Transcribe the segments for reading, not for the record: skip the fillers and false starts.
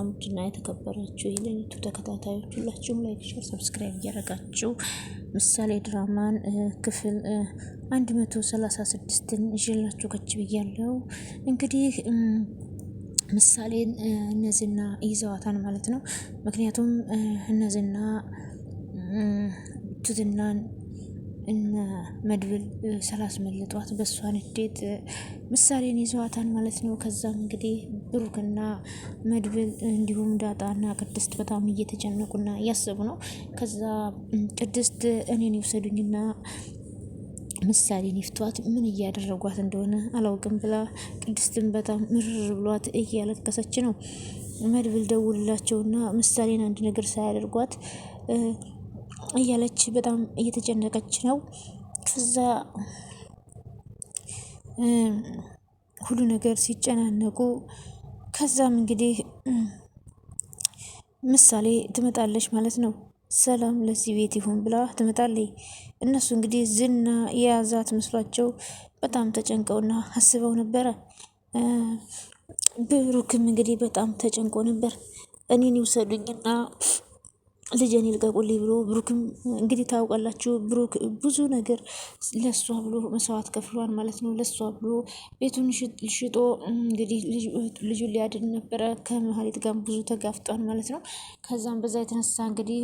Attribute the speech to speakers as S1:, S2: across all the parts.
S1: ውድና የተከበራችሁ የሌሊቱ ተከታታዮች ሁላችሁም ላይክ፣ ሼር፣ ሰብስክራይብ እያደረጋችሁ ምሳሌ ድራማን ክፍል 136ን ይዤላችሁ ከች ብያለሁ። እንግዲህ ምሳሌን እነዚህና ይዘዋታል ማለት ነው። ምክንያቱም እነዚህና ትዝናን እነ መድብል ስላስመለጧት በሷ ንዴት ምሳሌን ይዘዋታል ማለት ነው። ከዛም እንግዲህ ብሩክና መድብል እንዲሁም ዳጣና ቅድስት በጣም እየተጨነቁና እያሰቡ ነው። ከዛ ቅድስት እኔን ይውሰዱኝና ምሳሌን ይፍቷት፣ ምን እያደረጓት እንደሆነ አላውቅም ብላ ቅድስትን በጣም ምርር ብሏት እያለቀሰች ነው። መድብል ደውልላቸውና ምሳሌን አንድ ነገር ሳያደርጓት እያለች በጣም እየተጨነቀች ነው። ከዛ ሁሉ ነገር ሲጨናነቁ ከዛም እንግዲህ ምሳሌ ትመጣለች ማለት ነው። ሰላም ለዚህ ቤት ይሁን ብላ ትመጣለች። እነሱ እንግዲህ ዝና የያዛት መስሏቸው በጣም ተጨንቀውና አስበው ነበረ። ብሩክም እንግዲህ በጣም ተጨንቆ ነበር። እኔን ይውሰዱኝና ልጄን ይልቀቁልኝ ብሎ ብሩክም እንግዲህ ታውቃላችሁ፣ ብሩክ ብዙ ነገር ለሷ ብሎ መስዋዕት ከፍሏል ማለት ነው። ለሷ ብሎ ቤቱን ሽጦ እንግዲህ ልጁን ሊያድን ነበረ። ከመሀሌት ጋር ብዙ ተጋፍጧል ማለት ነው። ከዛም በዛ የተነሳ እንግዲህ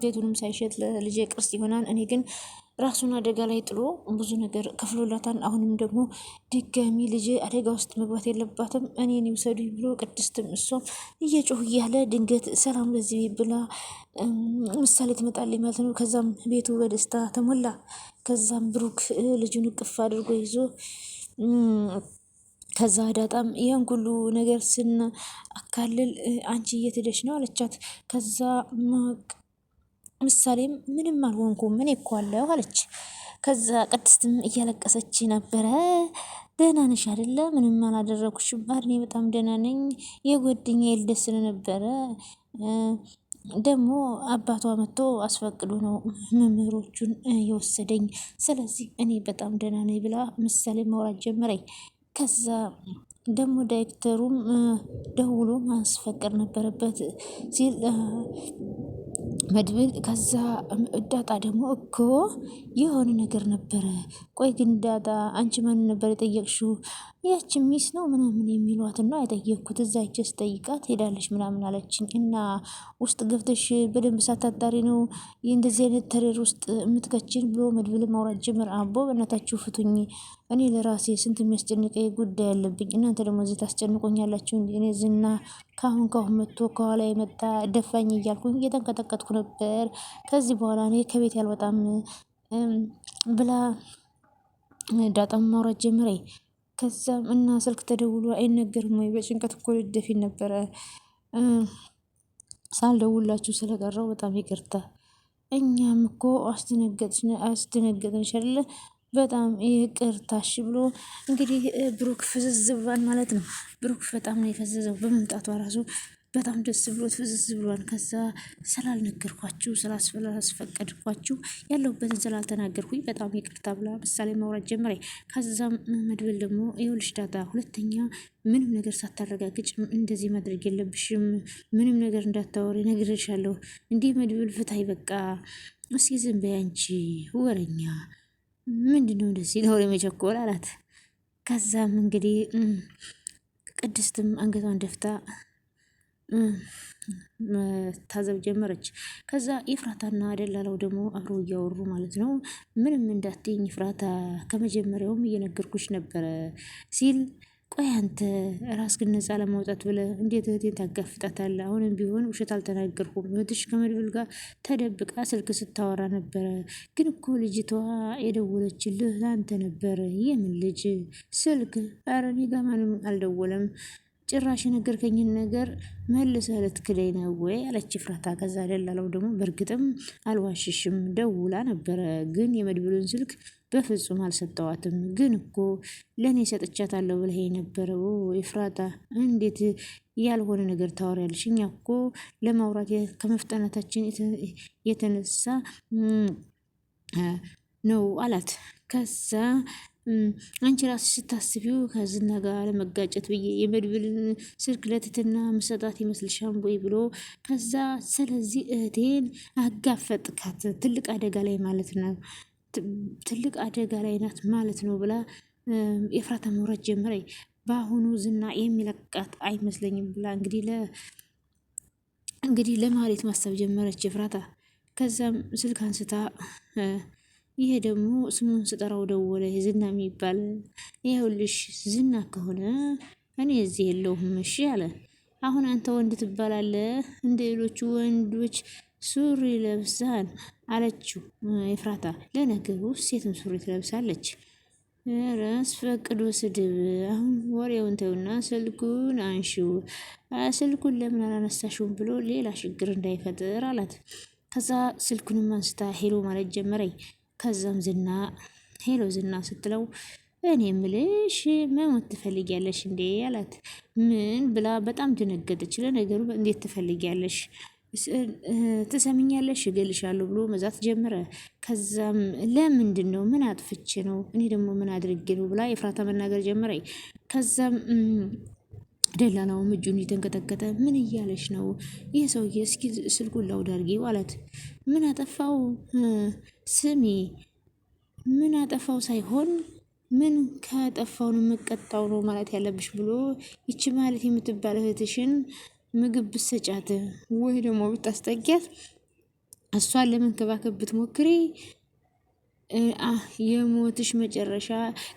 S1: ቤቱንም ሳይሸጥ ለልጄ ቅርስ ይሆናል፣ እኔ ግን ራሱን አደጋ ላይ ጥሎ ብዙ ነገር ከፍሎላታል። አሁንም ደግሞ ድጋሚ ልጄ አደጋ ውስጥ መግባት የለባትም፣ እኔን ይውሰዱኝ ብሎ ቅድስትም እሷም እየጮህ እያለ ድንገት ሰላም ለዚህ ቤት ብላ ምሳሌ ትመጣለች ማለት ነው። ከዛም ቤቱ በደስታ ተሞላ። ከዛም ብሩክ ልጁን እቅፍ አድርጎ ይዞ ከዛ ዳጣም ይህን ሁሉ ነገር ስናካልል አንቺ እየትደሽ ነው አለቻት። ከዛ ምሳሌም ምንም አልሆንኩም እኔ እኮ አለሁ አለች። ከዛ ቅድስትም እያለቀሰች ነበረ። ደህና ነሽ አይደለ? ምንም አላደረኩሽም። እኔ በጣም ደህና ነኝ። የጓደኛዬ ልደት ስለነበረ ደግሞ አባቷ መጥቶ አስፈቅዶ ነው መምህሮቹን የወሰደኝ። ስለዚህ እኔ በጣም ደህና ነኝ ብላ ምሳሌ ማውራት ጀመረኝ። ከዛ ደግሞ ዳይሬክተሩም ደውሎ ማስፈቀድ ነበረበት ሲል መድብል ከዛ ዳጣ ደግሞ እኮ የሆነ ነገር ነበረ። ቆይ ግን ዳጣ አንቺ ማን ነበር የጠየቅሽው? ያችን ሚስ ነው ምናምን የሚሏትና የጠየቅኩት እዛ ሂጅ ስጠይቃት ሄዳለች ምናምን አለችኝ። እና ውስጥ ገብተሽ በደንብ ሳታጣሪ ነው እንደዚህ አይነት ተሬር ውስጥ የምትከችን ብሎ መድብል ማውራት ጀመር። አቦ በእናታችሁ ፍቱኝ፣ እኔ ለራሴ ስንት የሚያስጨንቀኝ ጉዳይ አለብኝ፣ እናንተ ደግሞ እዚህ ታስጨንቆኛላችሁ። እኔ ዝና ካሁን መጥቶ ከኋላ የመጣ ደፋኝ እያልኩኝ እየተንቀጠቀጥኩ ነበር። ከዚህ በኋላ እኔ ከቤት ያልወጣም ብላ ዳጣም ማውራት ጀመረ። ከዛም እና ስልክ ተደውሎ አይነገርም ወይ? በጭንቀት እኮ ልደፊን ነበረ ሳልደውላችሁ ስለቀረው በጣም ይቅርታ። እኛም እኮ አስደነገጥንሽ አይደለ? በጣም ይቅርታሽ ብሎ እንግዲህ ብሩክ ፍዝዝ ብሏል ማለት ነው። ብሩክ በጣም ነው የፈዘዘው በመምጣቷ ራሱ በጣም ደስ ብሎት ፍዝዝ ብሏል። ከዛ ስላልነገርኳችሁ ስላስፈቀድኳችሁ ያለሁበትን ስላልተናገርኩኝ በጣም ይቅርታ ብላ ምሳሌ ማውራት ጀመረ። ከዛም መድብል ደግሞ ይኸውልሽ ዳጣ፣ ሁለተኛ ምንም ነገር ሳታረጋግጭ እንደዚህ ማድረግ የለብሽም፣ ምንም ነገር እንዳታወሪ ነግሬሻለሁ። እንዲህ መድብል ፍታይ፣ በቃ እስኪ ዝም በይ አንቺ ወረኛ፣ ምንድነው እንደዚህ ለወሬ መቸኮል አላት። ከዛም እንግዲህ ቅድስትም አንገቷን ደፍታ መታዘብ ጀመረች። ከዛ ኤፍራታና ደላላው ደግሞ አብረው እያወሩ ማለት ነው። ምንም እንዳትይኝ ኤፍራታ፣ ከመጀመሪያውም እየነገርኩሽ ነበረ ሲል፣ ቆይ አንተ ራስህን ነፃ ለማውጣት ብለህ እንዴት እህቴን ታጋፍጣታለህ? አሁንም ቢሆን ውሸት አልተናገርኩም። እህትሽ ከመድብል ጋር ተደብቃ ስልክ ስታወራ ነበረ። ግን እኮ ልጅቷ የደወለችልህ ለአንተ ነበረ። የምን ልጅ ስልክ? ኧረ እኔ ጋ ማንም አልደወለም። ጭራሽ የነገርከኝን ነገር መልሰህ ልትክደኝ ነው ወይ አለች ኤፍራታ። ከዛ ደላላው ደግሞ በእርግጥም አልዋሽሽም፣ ደውላ ነበረ፣ ግን የመድብሉን ስልክ በፍጹም አልሰጠዋትም። ግን እኮ ለእኔ ሰጥቻታለሁ ብለህ የነበረው ኤፍራታ፣ እንዴት ያልሆነ ነገር ታወሪያለሽ? እኛ እኮ ለማውራት ከመፍጠነታችን የተነሳ ነው አላት። ከዛ አንቺ ራስሽ ስታስቢው ከዝና ጋር ለመጋጨት ብዬ የመድብልን ስልክ ለትትና ምሰጣት ይመስልሻል ወይ ብሎ ከዛ ስለዚህ እህቴን አጋፈጥካት ትልቅ አደጋ ላይ ማለት ነው ትልቅ አደጋ ላይ ናት ማለት ነው ብላ ኤፍራታ መውረድ ጀመረ። በአሁኑ ዝና የሚለቃት አይመስለኝም ብላ እንግዲህ ለማህሌት ማሰብ ጀመረች ኤፍራታ። ከዛም ስልክ አንስታ ይሄ ደግሞ ስሙን ስጠራው ደወለ ዝና የሚባል ይኸውልሽ፣ ዝና ከሆነ እኔ እዚህ የለሁም እሺ አለ። አሁን አንተ ወንድ ትባላለህ እንደ ሌሎቹ ወንዶች ሱሪ ለብሳን አለችው ኤፍራታ። ለነገሩ ሴትም ሱሪ ትለብሳለች። ራስ ፈቅዶ ስድብ። አሁን ወሬውን ተውና ስልኩን አንሺው፣ ስልኩን ለምን አላነሳሽውም ብሎ ሌላ ችግር እንዳይፈጥር አላት። ከዛ ስልኩንም አንስታ ሄሎ ማለት ጀመረኝ። ከዛም ዝና ሄሎ ዝና ስትለው እኔ የምልሽ መሞት ትፈልጊያለሽ እንዴ አላት። ምን ብላ በጣም ደነገጠች። ለነገሩ እንዴት ትፈልጊያለሽ? ትሰምኛለሽ እገልሻለሁ ብሎ መዛት ጀመረ። ከዛም ለምንድን ነው ምን አጥፍቼ ነው እኔ ደግሞ ምን አድርጌ ነው ብላ ኤፍራታ መናገር ጀመረ። ከዛም ደላላውም እጁን እየተንቀጠቀጠ ምን እያለሽ ነው ይህ ሰውዬ? እስኪ ስልኩን ላውድ አድርጊው አላት። ምን አጠፋው? ስሚ ምን አጠፋው ሳይሆን ምን ካጠፋው ነው የምቀጣው ነው ማለት ያለብሽ ብሎ ይቺ ማለት የምትባል እህትሽን ምግብ ብትሰጫት ወይ ደግሞ ብታስጠጊያት እሷን ለመንከባከብ ብትሞክሪ የሞትሽ መጨረሻ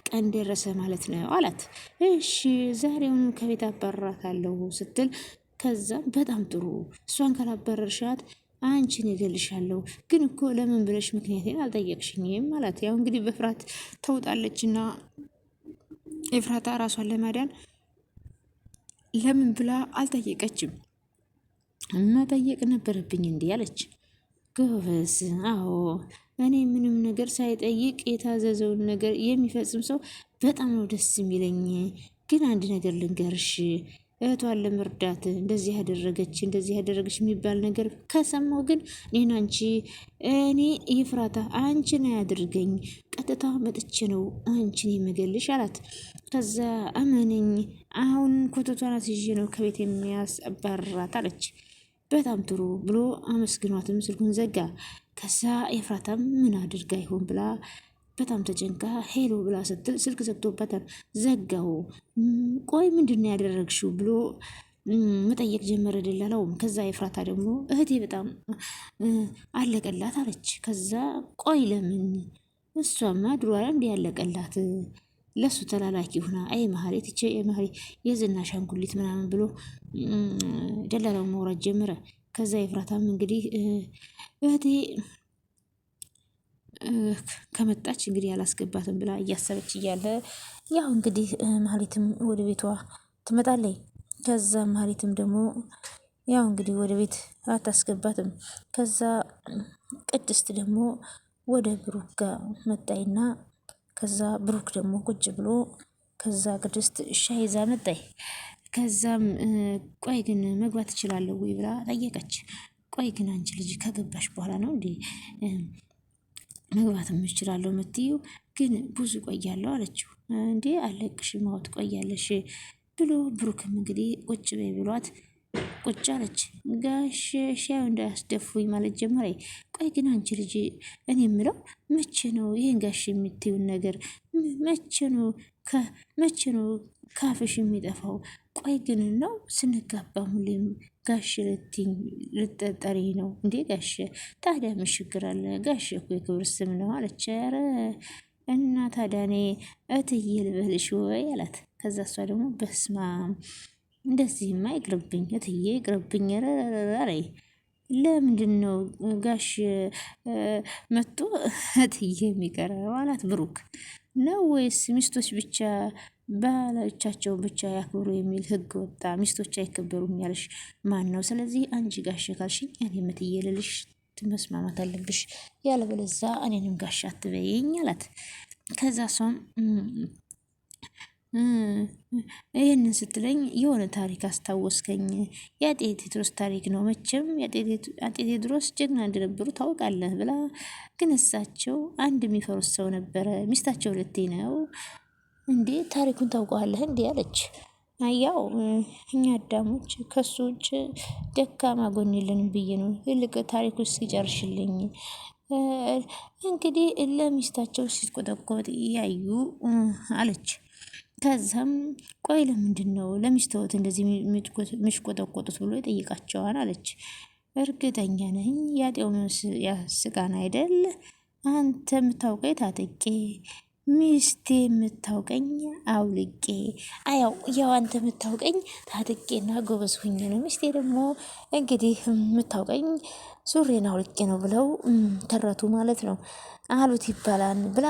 S1: ቀን ደረሰ ማለት ነው አላት። እሺ ዛሬውን ከቤት አባርራታለሁ ስትል ከዛም በጣም ጥሩ እሷን ካላባረርሻት አንቺን እገልሻለሁ። ግን እኮ ለምን ብለሽ ምክንያቴን አልጠየቅሽኝም አላት። ያው እንግዲህ በፍርሃት ተውጣለችና ኤፍራታ ራሷን ለማዳን ለምን ብላ አልጠየቀችም። መጠየቅ ነበረብኝ እንዲህ አለች። ጎበዝ። አዎ እኔ ምንም ነገር ሳይጠይቅ የታዘዘውን ነገር የሚፈጽም ሰው በጣም ነው ደስ የሚለኝ። ግን አንድ ነገር ልንገርሽ፣ እህቷን ለመርዳት እንደዚህ ያደረገች የሚባል ነገር ከሰማው ግን እኔ ኤፍራታ አንቺን አያድርገኝ፣ ቀጥታ መጥቼ ነው አንቺን የምገልሽ አላት። ከዛ እመነኝ አሁን ኮተቷን አስይዤ ነው ከቤት የሚያስባርራት አለች። በጣም ጥሩ ብሎ አመስግኗትም ስልኩን ዘጋ። ከዛ ኤፍራታም ምን አድርጋ ይሆን ብላ በጣም ተጨንቃ ሄሎ ብላ ስትል ስልክ ዘግቶበታል። ዘጋው። ቆይ ምንድን ነው ያደረግሽው ብሎ መጠየቅ ጀመረ ደላላውም። ከዛ ኤፍራታ ደግሞ እህቴ በጣም አለቀላት አለች። ከዛ ቆይ ለምን? እሷማ ድሮ እንዲህ ያለቀላት ለሱ ተላላኪ ሁና አይ ማህሌት እቺ የዝና አሻንጉሊት ምናምን ብሎ ደላላው ማውራት ጀመረ። ከዛ ኤፍራታም እንግዲህ እህቴ ከመጣች እንግዲህ አላስገባትም ብላ እያሰበች እያለ ያው እንግዲህ ማህሌትም ወደ ቤቷ ትመጣለች። ከዛ ማህሌትም ደግሞ ያው እንግዲህ ወደ ቤት አታስገባትም። ከዛ ቅድስት ደግሞ ወደ ብሩክ ጋር መጣይና ከዛ ብሩክ ደግሞ ቁጭ ብሎ ከዛ ቅድስት ሻይ ይዛ መጣይ። ከዛም ቆይ ግን መግባት እችላለሁ ወይ ብላ ጠየቀች። ቆይ ግን አንቺ ልጅ ከገባሽ በኋላ ነው እንዴ መግባት እችላለሁ የምትይው? ግን ብዙ ቆያለሁ አለችው። እንዴ አለቅሽም አዎ ትቆያለሽ ብሎ ብሩክም እንግዲህ ቁጭ በይ ብሏት ቁጭ አለች። ጋሽ ሻዩ እንዳያስደፉኝ ማለት ጀመረ። ቆይ ግን አንቺ ልጅ እኔ የምለው መቼ ነው ይሄን ጋሽ የምትይውን ነገር መቼ ነው ካፍሽ የሚጠፋው? ቆይ ግን ነው ስንጋባ ሁሌም ጋሽ ልትጠሪ ነው እንዴ? ጋሽ ታዲያ ምን ችግር አለ? ጋሽ እኮ የክብር ስም ነው አለች። ኧረ እና ታዲያ እኔ እትዬ ልበልሽ ወይ አላት። ከዛ እሷ ደግሞ በስማ እንደዚህማ ይቅርብኝ እትዬ ይቅርብኝ። ኧረ ለምንድን ነው ጋሽ መጥቶ እትዬ የሚቀረው አላት። ብሩክ ነው ወይስ ሚስቶች ብቻ ባሎቻቸው ብቻ ያክብሩ የሚል ህግ ወጣ? ሚስቶች አይከበሩም ያለሽ ማን ነው? ስለዚህ አንቺ ጋሽ ካልሽኝ እኔም እትዬ ልልሽ መስማማት አለብሽ፣ ያለበለዚያ እኔንም ጋሽ አትበይኝ አላት። ከዛ እሷም ይህንን ስትለኝ የሆነ ታሪክ አስታወስከኝ። የአጤ ቴዎድሮስ ታሪክ ነው መቼም አጤ ቴዎድሮስ ጀግና እንደነበሩ ታውቃለህ ብላ፣ ግን እሳቸው አንድ የሚፈሩት ሰው ነበረ፣ ሚስታቸው ሁለቴ ነው እንዴ ታሪኩን ታውቀዋለህ እንዴ አለች። ያው እኛ አዳሞች ከሱ ውጭ ደካማ ጎን የለንም ብዬ ነው። ይልቅ ታሪኩ እስኪጨርሽልኝ። እንግዲህ ለሚስታቸው ሲቆጠቆጥ እያዩ አለች። ከዛም ቆይ ለምንድን ነው ለሚስተወት እንደዚህ የሚሽቆጠቆጡት ብሎ ይጠይቃቸዋል አለች። እርግጠኛ ነኝ ያጤው ያስቃን አይደል? አንተ የምታውቀኝ ታጥቄ ሚስቴ የምታውቀኝ አውልቄ። ያው አንተ የምታውቀኝ ታጥቄና ጎበዝ ሁኜ ነው። ሚስቴ ደግሞ እንግዲህ የምታውቀኝ ሱሬን አውልቄ ነው ብለው ተረቱ ማለት ነው አሉት ይባላል ብላ።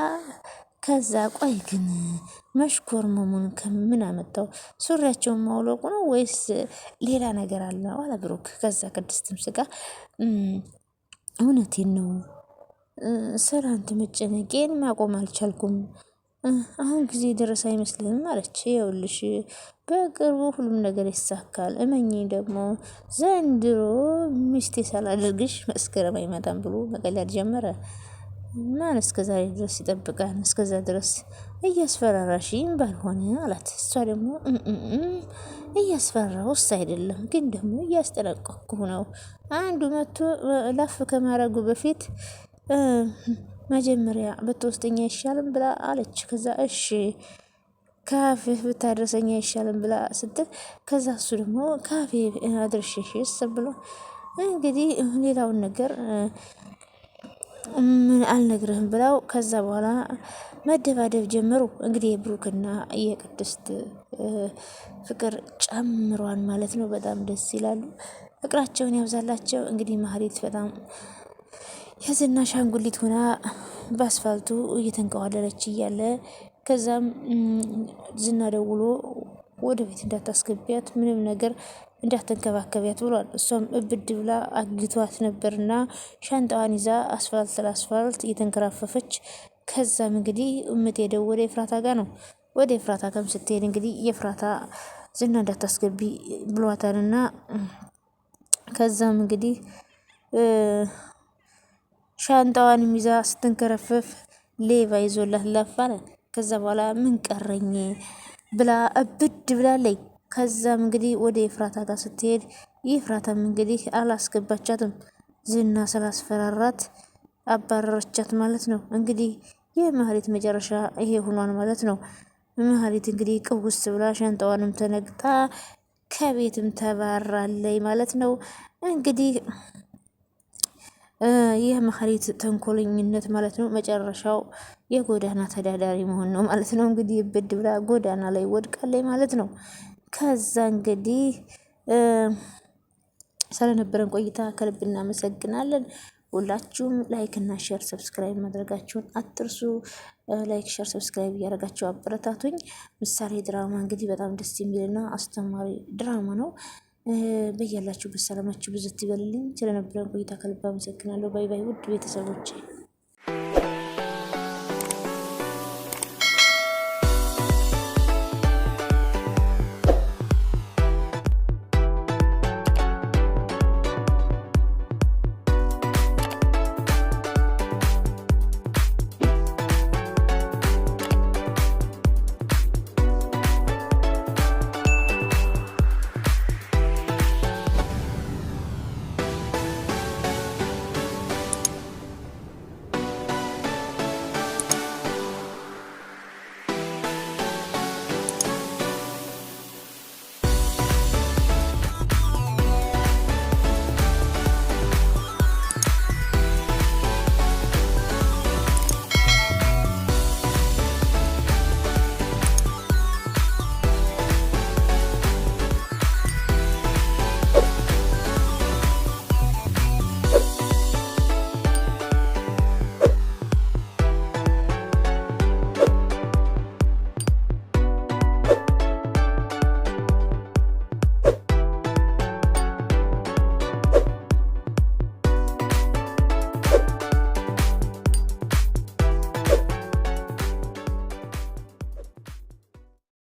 S1: ከዛ ቆይ ግን መሽኮርመሙን ከምን አመጣው? ሱሪያቸውን ማውለቁ ነው ወይስ ሌላ ነገር አለ? አለ ብሩክ። ከዛ ቅድስትም ስጋ እውነቴን ነው ስላንተ መጨነቄን ማቆም አልቻልኩም። አሁን ጊዜ ደረሰ አይመስልም አለች። ይኸውልሽ በቅርቡ ሁሉም ነገር ይሳካል፣ እመኚኝ። ደግሞ ዘንድሮ ሚስቴ ሳላደርግሽ መስከረም አይመጣም ብሎ መቀለድ ጀመረ። ማን እስከዛሬ ድረስ ይጠብቃል? እስከዛ ድረስ እያስፈራራሽኝ ባልሆነ አላት። እሷ ደግሞ እያስፈራውስ አይደለም፣ ግን ደግሞ እያስጠነቀቅኩ ነው። አንዱ መጥቶ ላፍ ከማድረጉ በፊት መጀመሪያ ብትወስደኝ አይሻልም ብላ አለች። ከዛ እሺ ካፌ ብታደርሰኝ አይሻልም ብላ ስትል፣ ከዛ እሱ ደግሞ ካፌ አድርሽሽ ብሎ እንግዲህ ሌላውን ነገር ምን አልነግርህም ብለው ከዛ በኋላ መደባደብ ጀመሩ። እንግዲህ የብሩክና የቅድስት ፍቅር ጨምሯን ማለት ነው። በጣም ደስ ይላሉ። ፍቅራቸውን ያብዛላቸው። እንግዲህ ማህሌት በጣም የዝና አሻንጉሊት ሆና በአስፋልቱ እየተንቀዋለለች እያለ ከዛም ዝና ደውሎ ወደ ቤት እንዳታስገቢያት ምንም ነገር እንዳትንከባከቢያት ብሏል። እሷም እብድ ብላ አግቷት ነበርና ሻንጣዋን ይዛ አስፋልት ለአስፋልት እየተንከራፈፈች ከዛም እንግዲህ የምትሄደው ወደ ኤፍራታ ጋር ነው። ወደ ኤፍራታ ጋርም ስትሄድ እንግዲህ የኤፍራታ ዝና እንዳታስገቢ ብሏታልና ከዛም እንግዲህ ሻንጣዋን ይዛ ስትንከረፈፍ ሌባ ይዞላት ላፋለ። ከዛ በኋላ ምን ቀረኝ ብላ እብድ ብላለች። ከዛም እንግዲህ ወደ ኤፍራታ ጋር ስትሄድ ኤፍራታም እንግዲህ አላስገባቻትም። ዝና ስላስፈራራት አባረረቻት ማለት ነው። እንግዲህ የማህሌት መጨረሻ ይሄ ሆኗል ማለት ነው። ማህሌት እንግዲህ ቅውስ ብላ ሻንጣዋንም ተነግጣ ከቤትም ተባራለይ ማለት ነው። እንግዲህ ይህ ማህሌት ተንኮለኝነት ማለት ነው መጨረሻው የጎዳና ተዳዳሪ መሆን ነው ማለት ነው። እንግዲህ ብድ ብላ ጎዳና ላይ ወድቃለይ ማለት ነው። ከዛ እንግዲህ ስለነበረን ቆይታ ከልብ እናመሰግናለን። ሁላችሁም ላይክ እና ሼር ሰብስክራይብ ማድረጋችሁን አትርሱ። ላይክ ሼር ሰብስክራይብ እያደረጋችሁ አበረታቱኝ። ምሳሌ ድራማ እንግዲህ በጣም ደስ የሚልና አስተማሪ ድራማ ነው። በያላችሁበት ሰላማችሁ ብዙ ይበልልኝ። ስለነበረን ቆይታ ከልብ አመሰግናለሁ። ባይ ባይ ውድ ቤተሰቦቼ።